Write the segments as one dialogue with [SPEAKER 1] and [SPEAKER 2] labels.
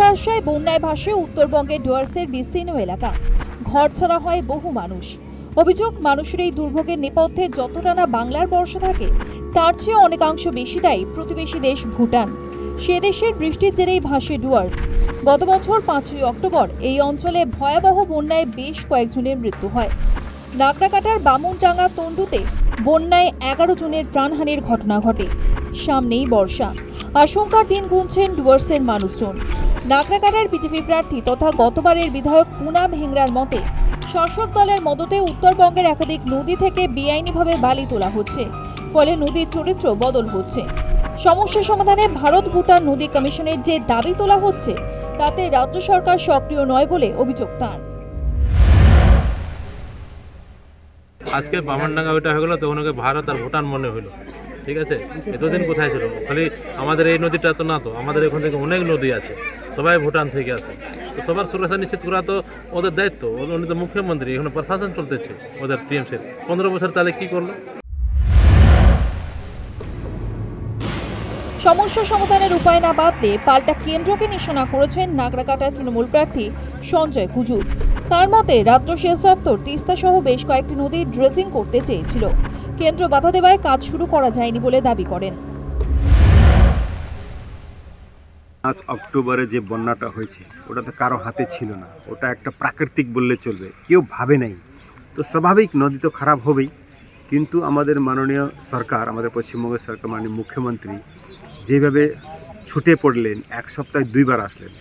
[SPEAKER 1] বর্ষায় বন্যায় ভাসে উত্তরবঙ্গের ডুয়ার্সের বিস্তীর্ণ এলাকা। ঘর ছাড়া হয় বহু মানুষ। অভিযোগ, মানুষের এই দুর্ভোগের নেপথ্যে যতটা না বাংলার বর্ষা থাকে, তার চেয়ে অনেকাংশ বেশি দায়ী প্রতিবেশী দেশ ভুটান। সে দেশের বৃষ্টির জেরেই ভাসে ডুয়ার্স। গত বছর 5ই অক্টোবর এই অঞ্চলে ভয়াবহ বন্যায় বেশ কয়েকজনের মৃত্যু হয়। নাগরাকাটার বামুনডাঙ্গা তন্ডুতে বন্যায় 11 জনের প্রাণহানির ঘটনা ঘটে। সামনেই বর্ষা, আশঙ্কার দিন গুনছেন ডুয়ার্সের মানুষজন। নাগরাকাটার বিজেপি প্রার্থী তথা গতবারের বিধায়ক পুনা ভেংরার মতে, শাসক দলের মদতে উত্তরবঙ্গের একাধিক নদী থেকে বেআইনিভাবে বালি তোলা হচ্ছে, ফলে নদীর চরিত্র বদল হচ্ছে। সমস্যা সমাধানে ভারত ভুটান নদী কমিশনের যে দাবি তোলা হচ্ছে, তাতে রাজ্য সরকার সক্রিয় নয় বলে অভিযোগ তাঁর।
[SPEAKER 2] আজকে বামনডাঙ্গা ওইটা হয়ে গেলো, তখন ওকে ভারত আর ভুটান মনে হলো। ঠিক আছে, এতদিন কোথায় ছিল? খালি আমাদের এই নদীটা তো না, তো আমাদের এখান থেকে অনেক নদী আছে, সবাই ভুটান থেকে আসে। তো সবার সুরক্ষা নিশ্চিত করা তো ওদের দায়িত্ব। উনি তো মুখ্যমন্ত্রী, এখানে প্রশাসন চলতেছে ওদের টিএমসির। 15 বছর তাহলে কি করলো?
[SPEAKER 1] সমস্যা সমাধানের উপায় না বাতলে পাল্টা কেন্দ্রকে নিশানা করেছেন নাগরাকাটার তৃণমূল প্রার্থী সঞ্জয় কুজুর। তার মতে, রাজ্য সেচ দপ্তর তিস্তা সহ বেশ কয়েকটি নদী ড্রেজিং করতে চেয়েছিল। কেন্দ্র বাধা দেওয়ায় কাজ শুরু করা যায়নি বলে দাবি করেন।
[SPEAKER 3] 5 অক্টোবরে যে বন্যাটা হয়েছে, ওটা তো কারো হাতে ছিল না। ওটা একটা প্রাকৃতিক বললে চলবে, কেউ ভাবে নাই। তো স্বাভাবিক, নদী তো খারাপ হবেই। কিন্তু আমাদের মাননীয় সরকার, আমাদের পশ্চিমবঙ্গের সরকার, মাননীয় মুখ্যমন্ত্রী যেভাবে ছুটে পড়লেন, 1 সপ্তাহে 2 বার আসলেন,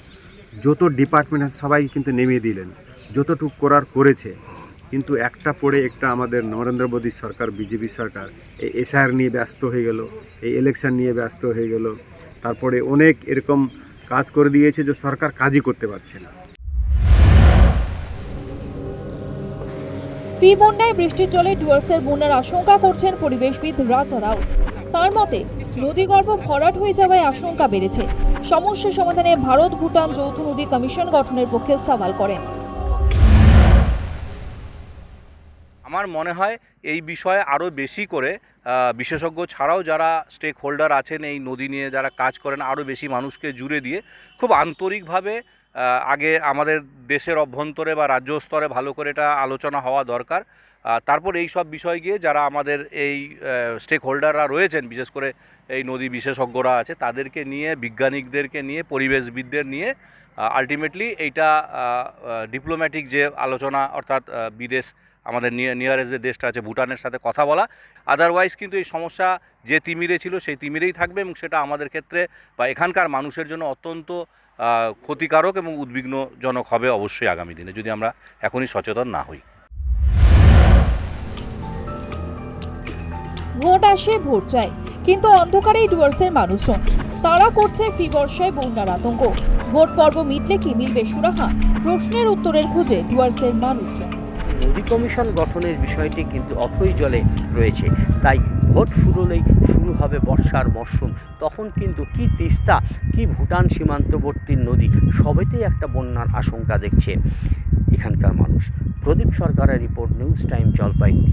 [SPEAKER 3] যত ডিপার্টমেন্ট আছে সবাইকে কিন্তু নেমে দিলেন, যতটুকু করার করেছে। কিন্তু একটা পড়ে একটা আমাদের নরেন্দ্র মোদী সরকার, বিজেপি সরকার এই এসআইআর নিয়ে ব্যস্ত হয়ে গেল, এই ইলেকশন নিয়ে ব্যস্ত হয়ে গেল। তারপরে অনেক এরকম কাজ করে দিয়েছে যে সরকার কাজই করতে পারছে না।
[SPEAKER 1] বন্যায় বৃষ্টির জলে ডুয়ার্সের বন্যার আশঙ্কা করছেন পরিবেশবিদ রাজা রাও। তার মতে, নদীগর্ভ ভরাট হয়ে যাওয়ায় আশঙ্কা বেড়েছে। সমস্যা সমাধানে ভারত ভুটান যৌথ নদী কমিশন গঠনের পক্ষে সওয়াল করেন।
[SPEAKER 4] আমার মনে হয় এই বিষয়ে আরও বেশি করে বিশেষজ্ঞ ছাড়াও যারা স্টেক হোল্ডার আছেন এই নদী নিয়ে যারা কাজ করেন, আরও বেশি মানুষকে জুড়ে দিয়ে খুব আন্তরিকভাবে আগে আমাদের দেশের অভ্যন্তরে বা রাজ্য স্তরে ভালো করে এটা আলোচনা হওয়া দরকার। তারপর এই সব বিষয় গিয়ে যারা আমাদের এই স্টেক হোল্ডাররা রয়েছেন, বিশেষ করে এই নদী বিশেষজ্ঞরা আছে, তাদেরকে নিয়ে, বিজ্ঞানিকদেরকে নিয়ে, পরিবেশবিদদের নিয়ে আলটিমেটলি এইটা ডিপ্লোম্যাটিক যে আলোচনা, অর্থাৎ বিদেশ, আমাদের নিয়ারেস্ট যে দেশটা আছে ভুটানের সাথে কথা বলা। আদারওয়াইজ কিন্তু এই সমস্যা যে তিমিরে ছিল সেই তিমিরেই থাকবে, এবং সেটা আমাদের ক্ষেত্রে বা এখানকার মানুষের জন্য অত্যন্ত ক্ষতিকারক এবং উদ্বিগ্নজনক হবে অবশ্যই আগামী দিনে, যদি আমরা এখনই সচেতন না হই।
[SPEAKER 1] ভোট আসে, ভোট চায়, কিন্তু অন্ধকারেই ডুয়ার্সের মানুষজন। তারা করছে বর্ষায় বন্যার আতঙ্ক। ভোট পর্ব মিটলে কি মিলবে সুরাহা? প্রশ্নের উত্তরের খোঁজে ডুয়ার্সের মানুষজন।
[SPEAKER 5] নদী কমিশন গঠনের বিষয়টি কিন্তু অথই জলে রয়েছে। তাই ভোট ফুরলেই শুরু হবে বর্ষার মরশুম। তখন কিন্তু কি তিস্তা, কি ভুটান সীমান্তবর্তী নদী, সবেতেই একটা বন্যার আশঙ্কা দেখছে এখানকার মানুষ। প্রদীপ সরকারের রিপোর্ট, নিউজ টাইম, জলপাইগুড়ি।